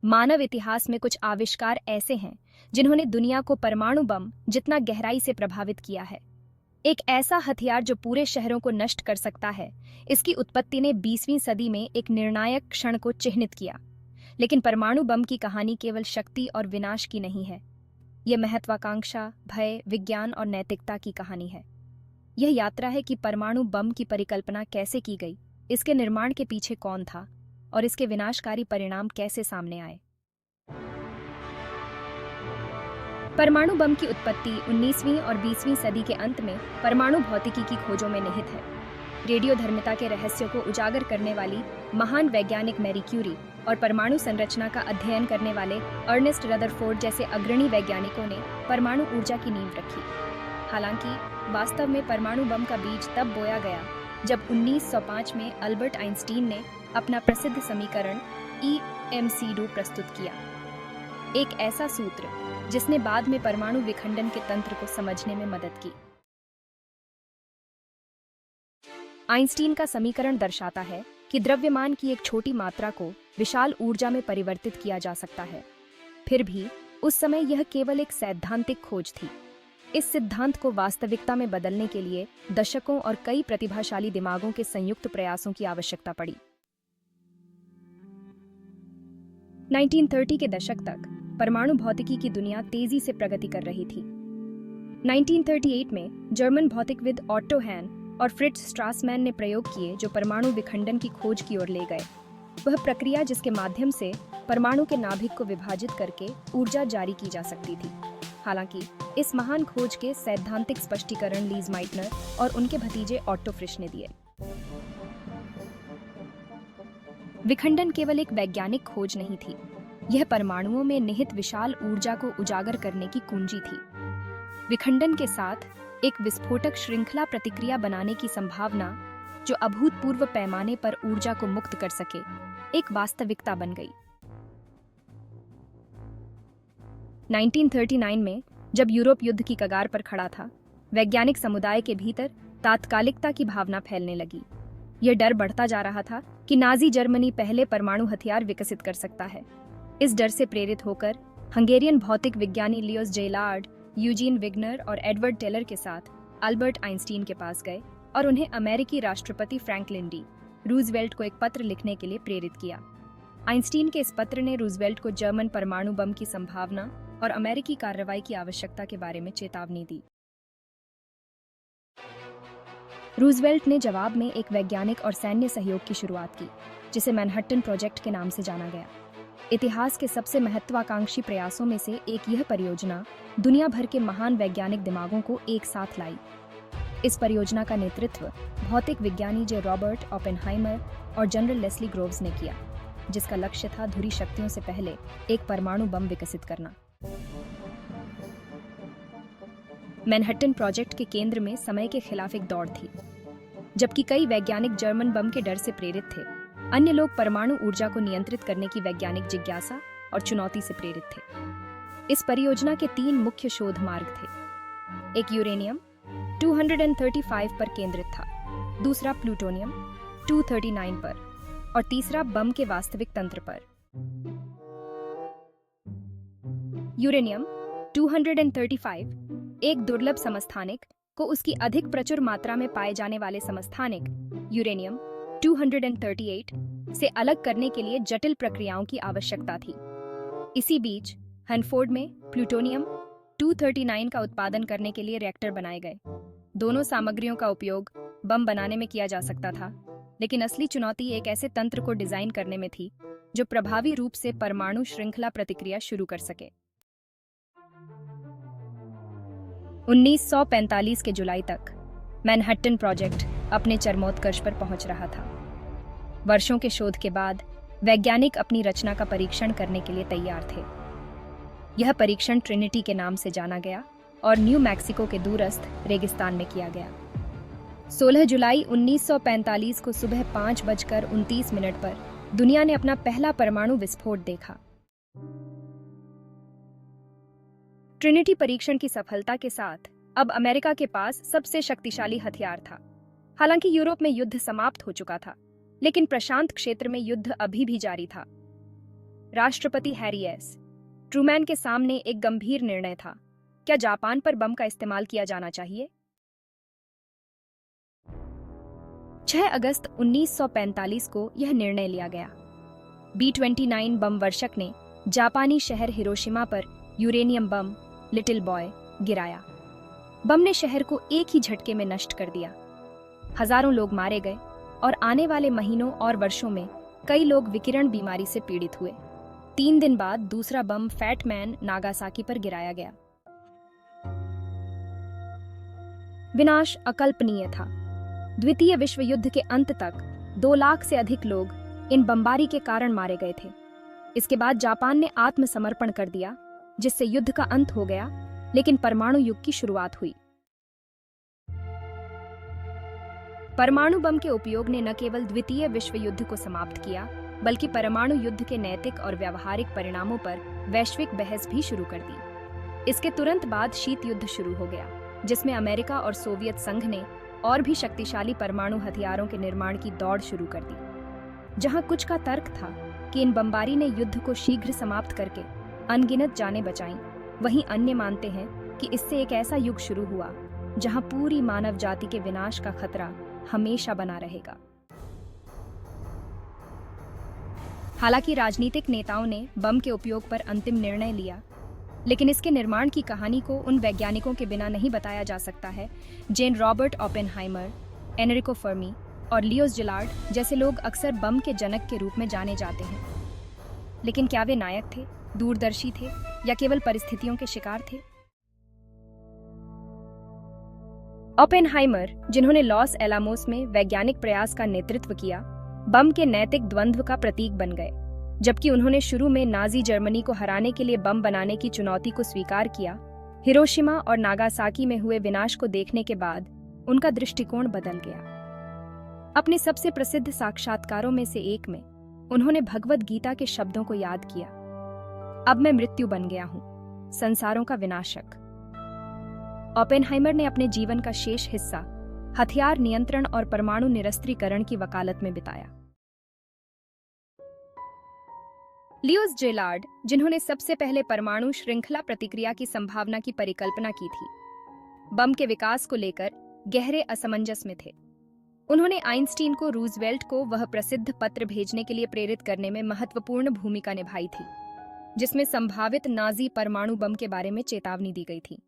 मानव इतिहास में कुछ आविष्कार ऐसे हैं जिन्होंने दुनिया को परमाणु बम जितना गहराई से प्रभावित किया है। एक ऐसा हथियार जो पूरे शहरों को नष्ट कर सकता है, इसकी उत्पत्ति ने 20वीं सदी में एक निर्णायक क्षण को चिह्नित किया। लेकिन परमाणु बम की कहानी केवल शक्ति और विनाश की नहीं है। यह महत्वाकांक्षा, भय, विज्ञान और नैतिकता की कहानी है। यह यात्रा है कि परमाणु बम की परिकल्पना कैसे की गई, इसके निर्माण के पीछे कौन था और इसके विनाशकारी परिणाम कैसे सामने आए। परमाणु बम की उत्पत्ति 19वीं और 20वीं सदी के अंत में परमाणु भौतिकी की खोजों में निहित है। रेडियोधर्मिता के रहस्य को उजागर करने वाली महान वैज्ञानिक मैरी क्यूरी और परमाणु संरचना का अध्ययन करने वाले अर्नेस्ट रदरफोर्ड जैसे अग्रणी वैज्ञानिकों ने परमाणु ऊर्जा की नींव रखी। हालांकि वास्तव में परमाणु बम का बीज तब बोया गया जब 1905 में अल्बर्ट आइंस्टीन ने अपना प्रसिद्ध समीकरण EMC2 प्रस्तुत किया, एक ऐसा सूत्र जिसने बाद में परमाणु विखंडन के तंत्र को समझने में मदद की। आइंस्टीन का समीकरण दर्शाता है कि द्रव्यमान की एक छोटी मात्रा को विशाल ऊर्जा में परिवर्तित किया जा सकता है। फिर भी उस समय यह केवल एक सैद्धांतिक खोज थी। इस सिद्धांत को वास्तविकता में बदलने के लिए दशकों और कई प्रतिभाशाली दिमागों के संयुक्त प्रयासों की आवश्यकता पड़ी। 1930 के दशक तक परमाणु भौतिकी की दुनिया तेजी से प्रगति कर रही थी। 1938 में जर्मन भौतिकविद ऑट्टो हैन और फ्रिट्ज स्ट्रासमैन ने प्रयोग किए जो परमाणु विखंडन की खोज की ओर ले गए। वह प्रक्रिया जिसके माध्यम से परमाणु के नाभिक को विभाजित करके ऊर्जा जारी की जा सकती थी। हालांकि इस महान खोज के सैद्धांतिक स्पष्टीकरण लीज माइटनर और उनके भतीजे ऑट्टो फ्रिश ने दिए। विखंडन केवल एक वैज्ञानिक खोज नहीं थी, यह परमाणुओं में निहित विशाल ऊर्जा को उजागर करने की कुंजी थी। विखंडन के साथ एक विस्फोटक श्रृंखला प्रतिक्रिया बनाने की संभावना, जो अभूतपूर्व पैमाने पर ऊर्जा को मुक्त कर सके, एक वास्तविकता बन गई। 1939 में जब यूरोप युद्ध की कगार पर खड़ा था, वैज्ञानिक समुदाय के भीतर तात्कालिकता की भावना फैलने लगी। यह डर बढ़ता जा रहा था कि नाजी जर्मनी पहले परमाणु हथियार विकसित कर सकता है। इस डर से प्रेरित होकर हंगेरियन भौतिक विज्ञानी लियोस जेलार्ड, यूजीन विग्नर और एडवर्ड टेलर के साथ अल्बर्ट आइंस्टीन के पास गए और उन्हें अमेरिकी राष्ट्रपति फ्रैंकलिन डी रूजवेल्ट को एक पत्र लिखने के लिए प्रेरित किया। आइंस्टीन के इस पत्र ने रूजवेल्ट को जर्मन परमाणु बम की संभावना और अमेरिकी कार्रवाई की आवश्यकता के बारे में चेतावनी दी। रूजवेल्ट ने जवाब में एक वैज्ञानिक और सैन्य सहयोग की शुरुआत की, जिसे मैनहट्टन प्रोजेक्ट के नाम से जाना गया। इतिहास के सबसे महत्वाकांक्षी प्रयासों में से एक यह परियोजना दुनिया भर के महान वैज्ञानिक दिमागों को एक साथ लाई। इस परियोजना का नेतृत्व भौतिक विज्ञानी जे रॉबर्ट ओपेनहाइमर और जनरल लेस्ली ग्रोव्स ने किया, जिसका लक्ष्य था धुरी शक्तियों से पहले एक परमाणु बम विकसित करना। मैनहट्टन प्रोजेक्ट के केंद्र में समय के खिलाफ एक दौड़ थी। जबकि कई वैज्ञानिक जर्मन बम के डर से प्रेरित थे, अन्य लोग परमाणु ऊर्जा को नियंत्रित करने की वैज्ञानिक जिज्ञासा और चुनौती से प्रेरित थे। इस परियोजना के 3 मुख्य शोध मार्ग थे। एक यूरेनियम 235 पर केंद्रित था, दूसरा प्लूटोनियम 239 पर और तीसरा बम के वास्तविक तंत्र पर। यूरेनियम 235 एक दुर्लभ समस्थानिक को उसकी अधिक प्रचुर मात्रा में पाए जाने वाले समस्थानिक यूरेनियम 238 से अलग करने के लिए जटिल प्रक्रियाओं की आवश्यकता थी। इसी बीच हनफोर्ड में प्लूटोनियम 239 का उत्पादन करने के लिए रिएक्टर बनाए गए। दोनों सामग्रियों का उपयोग बम बनाने में किया जा सकता था, लेकिन असली चुनौती एक ऐसे तंत्र को डिजाइन करने में थी जो प्रभावी रूप से परमाणु श्रृंखला प्रतिक्रिया शुरू कर सके। 1945 के जुलाई तक मैनहट्टन प्रोजेक्ट अपने चरमोत्कर्ष पर पहुंच रहा था। वर्षों के शोध के बाद वैज्ञानिक अपनी रचना का परीक्षण करने के लिए तैयार थे। यह परीक्षण ट्रिनिटी के नाम से जाना गया और न्यू मैक्सिको के दूरस्थ रेगिस्तान में किया गया। 16 जुलाई 1945 को सुबह 5:29 पर दुनिया ने अपना पहला परमाणु विस्फोट देखा। ट्रिनिटी परीक्षण की सफलता के साथ अब अमेरिका के पास सबसे शक्तिशाली हथियार था। हालांकि यूरोप में युद्ध समाप्त हो चुका था, लेकिन प्रशांत क्षेत्र में युद्ध अभी भी जारी था। राष्ट्रपति हैरी एस ट्रूमैन के सामने एक गंभीर निर्णय था। क्या जापान पर बम का इस्तेमाल किया जाना चाहिए? 6 अगस्त 1945 को यह निर्णय लिया गया। B-29 बम वर्षक ने जापानी शहर हिरोशिमा पर यूरेनियम बम लिटिल बॉय गिराया। बम ने शहर को एक ही झटके में नष्ट कर दिया। हजारों लोग मारे गए और आने वाले महीनों और वर्षों में कई लोग विकिरण बीमारी से पीड़ित हुए। 3 दिन बाद दूसरा बम फैट मैन नागासाकी पर गिराया गया। विनाश अकल्पनीय था। द्वितीय विश्व युद्ध के अंत तक 2 लाख से अधिक लोग इन बमबारी के कारण मारे गए थे। इसके बाद जापान ने आत्मसमर्पण कर दिया, जिससे युद्ध का अंत हो गया, लेकिन परमाणु युग की शुरुआत हुई। परमाणु बम के उपयोग ने न केवल द्वितीय विश्व युद्ध को समाप्त किया, बल्कि परमाणु युद्ध के नैतिक और व्यावहारिक परिणामों पर वैश्विक बहस भी शुरू कर दी। इसके तुरंत बाद शीत युद्ध शुरू हो गया, जिसमें अमेरिका और सोवियत संघ ने और भी शक्तिशाली परमाणु हथियारों के निर्माण की दौड़ शुरू कर दी। जहां कुछ का तर्क था कि इन बमबारी ने युद्ध को शीघ्र समाप्त करके अनगिनत जानें बचाईं, वहीं अन्य मानते हैं कि इससे एक ऐसा युग शुरू हुआ जहां पूरी मानव जाति के विनाश का खतरा हमेशा बना रहेगा। हालांकि राजनीतिक नेताओं ने बम के उपयोग पर अंतिम निर्णय लिया, लेकिन इसके निर्माण की कहानी को उन वैज्ञानिकों के बिना नहीं बताया जा सकता है जिन रॉबर्ट ओपेनहाइमर, एनरिको फर्मी और लियोस जिलार्ड जैसे लोग अक्सर बम के जनक के रूप में जाने जाते हैं। लेकिन क्या वे नायक थे, दूरदर्शी थे या केवल परिस्थितियों के शिकार थे? ओपेनहाइमर, जिन्होंने लॉस एलामोस में वैज्ञानिक प्रयास का नेतृत्व किया, बम के नैतिक द्वंद्व का प्रतीक बन गए। जबकि उन्होंने शुरू में नाजी जर्मनी को हराने के लिए बम बनाने की चुनौती को स्वीकार किया, हिरोशिमा और नागासाकी में हुए विनाश को देखने के बाद उनका दृष्टिकोण बदल गया। अपने सबसे प्रसिद्ध साक्षात्कारों में से एक में उन्होंने भगवद गीता के शब्दों को याद किया, अब मैं मृत्यु बन गया हूं, संसारों का विनाशक। ओपेनहाइमर ने अपने जीवन का शेष हिस्सा हथियार नियंत्रण और परमाणु निरस्त्रीकरण की वकालत में बिताया। लियोस जिलार्ड, जिन्होंने सबसे पहले परमाणु श्रृंखला प्रतिक्रिया की संभावना की परिकल्पना की थी, बम के विकास को लेकर गहरे असमंजस में थे। उन्होंने आइंस्टीन को रूजवेल्ट को वह प्रसिद्ध पत्र भेजने के लिए प्रेरित करने में महत्वपूर्ण भूमिका निभाई थी, जिसमें संभावित नाजी परमाणु बम के बारे में चेतावनी दी गई थी।